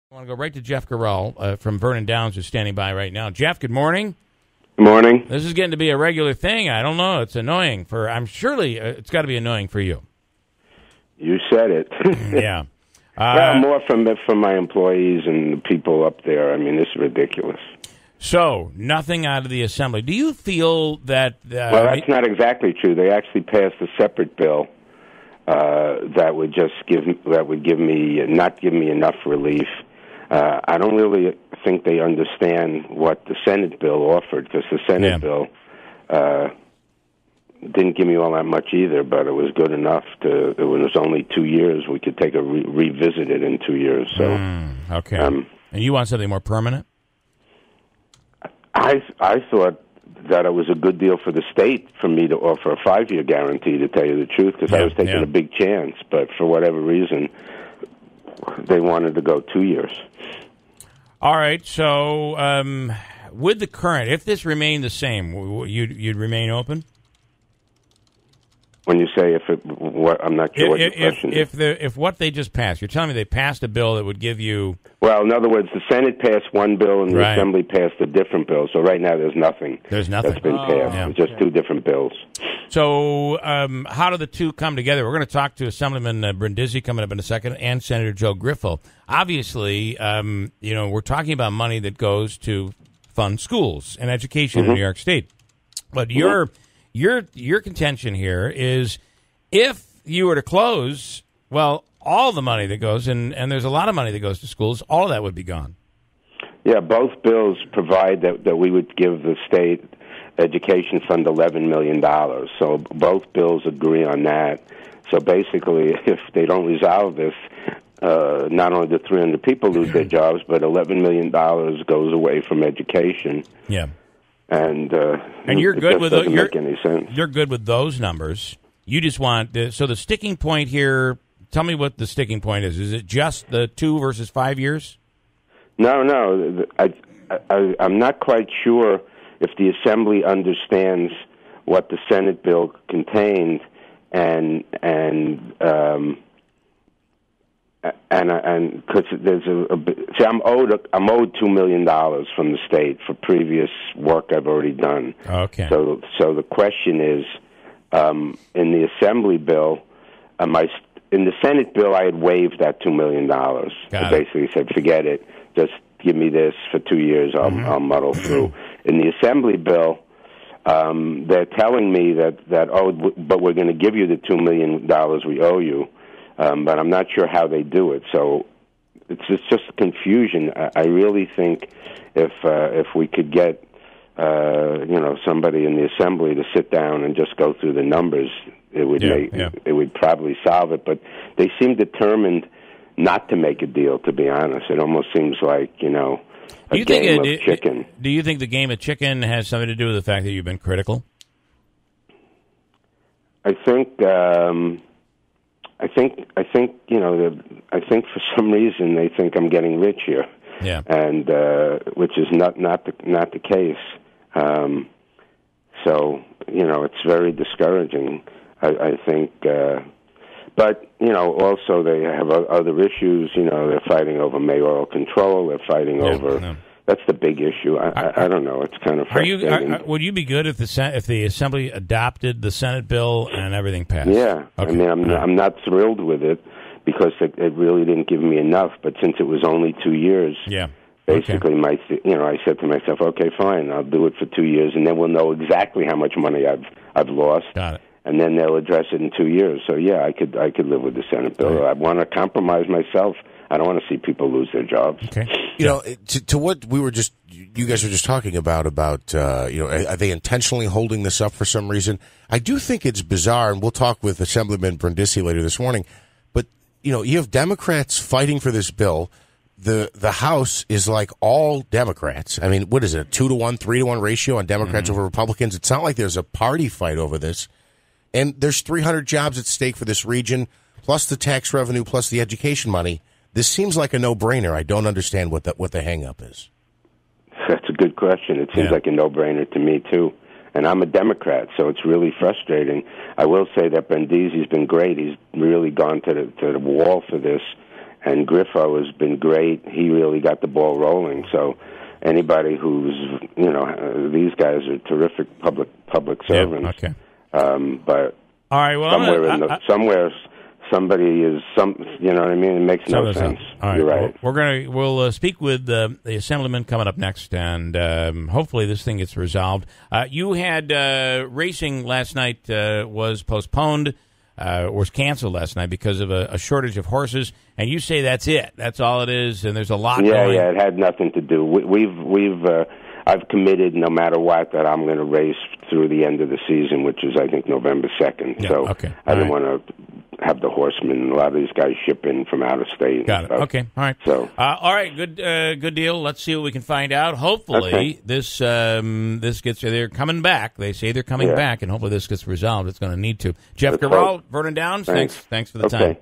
I want to go right to Jeff Gural from Vernon Downs, who's standing by right now. Jeff, good morning. Good morning. This is getting to be a regular thing. I don't know. It's annoying for. I'm surely it's got to be annoying for you. You said it. Yeah. Well, more from my employees and the people up there. I mean, this is ridiculous. So, nothing out of the assembly. Do you feel that... well, that's not exactly true. They actually passed a separate bill that would not give me enough relief. I don't really think they understand what the Senate bill offered, because the Senate bill didn't give me all that much either, but it was good enough to. It was only 2 years. We could take revisit it in 2 years. So, okay. And you want something more permanent? I thought that it was a good deal for the state for me to offer a 5-year guarantee, to tell you the truth, because I was taking a big chance. But for whatever reason, they wanted to go 2 years. All right. So with the current, if this remained the same, you'd remain open? When you say I'm not sure what your question is. If what they just passed, you're telling me they passed a bill that would give you... Well, in other words, the Senate passed one bill and the Assembly passed a different bill. So right now there's nothing. There's nothing that's been passed. Yeah. It's just two different bills. So how do the two come together? We're going to talk to Assemblyman Brindisi coming up in a second, and Senator Joe Griffo. Obviously, we're talking about money that goes to fund schools and education in New York State. But your contention here is, if you were to close, well, all the money that goes, and there's a lot of money that goes to schools, all of that would be gone. Yeah, both bills provide that we would give the state education fund $11 million. So both bills agree on that. So basically, if they don't resolve this, not only do 300 people lose their jobs, but $11 million goes away from education. Yeah. And you're good with doesn't make any sense. You're good with those numbers. You just want so the sticking point here. Tell me what the sticking point is. Is it just the 2 versus 5 years? No. I'm not quite sure if the Assembly understands what the Senate bill contained, and because there's see, I'm owed $2 million from the state for previous work I've already done. Okay. So the question is, in the Assembly bill, in the Senate bill, I had waived that $2 million. I basically said, forget it, just give me this for 2 years. I'll muddle through. In the Assembly bill, they're telling me that but we're going to give you the $2 million we owe you. But I'm not sure how they do it. So it's just confusion. I really think if we could get somebody in the Assembly to sit down and just go through the numbers, it would probably solve it. But they seem determined not to make a deal. To be honest, it almost seems like a game of chicken. Do you think the game of chicken has something to do with the fact that you've been critical? I think for some reason they think I'm getting rich here. Yeah. And which is not the case. So it's very discouraging. I think, but also they have other issues. They're fighting over mayoral control. They're fighting over. No. That's the big issue. I don't know. It's kind of frustrating. Would you be good if the Assembly adopted the Senate bill and everything passed? Yeah. Okay. I mean, I'm not thrilled with it because it really didn't give me enough. But since it was only 2 years, basically I said to myself, okay, fine, I'll do it for 2 years, and then we'll know exactly how much money I've lost. Got it. And then they'll address it in 2 years. So I could live with the Senate bill. Right. I want to compromise myself. I don't want to see people lose their jobs. Okay. To what you guys were just talking about, are they intentionally holding this up for some reason? I do think it's bizarre, and we'll talk with Assemblyman Brindisi later this morning. But, you have Democrats fighting for this bill. The House is like all Democrats. I mean, what is it, a 2-to-1, 3-to-1 ratio on Democrats over Republicans? It's not like there's a party fight over this. And there's 300 jobs at stake for this region, plus the tax revenue, plus the education money. This seems like a no-brainer. I don't understand what the hang-up is. That's a good question. It seems like a no-brainer to me, too. And I'm a Democrat, so it's really frustrating. I will say that Brindisi's been great. He's really gone to the wall for this. And Griffo has been great. He really got the ball rolling. So anybody who's, these guys are terrific public servants. Yeah, okay. But all right, well, somewhere somebody is you know what I mean? It makes no sense. All right, You're right. We'll speak with the assemblyman coming up next, and hopefully this thing gets resolved. You had racing last night was postponed, was canceled last night because of a shortage of horses, and you say that's it. That's all it is, and there's a lot going. Yeah, it had nothing to do. I've committed, no matter what, that I'm going to race through the end of the season, which is, I think, November 2nd. Yeah, so okay. I didn't want to have the horsemen. A lot of these guys ship in from out of state. Got it. Okay. All right. So, all right. Good deal. Let's see what we can find out. Hopefully, this gets. They're coming back. They say they're coming back, and hopefully this gets resolved. It's going to need to. Jeff Gural, Vernon Downs. Thanks for the time.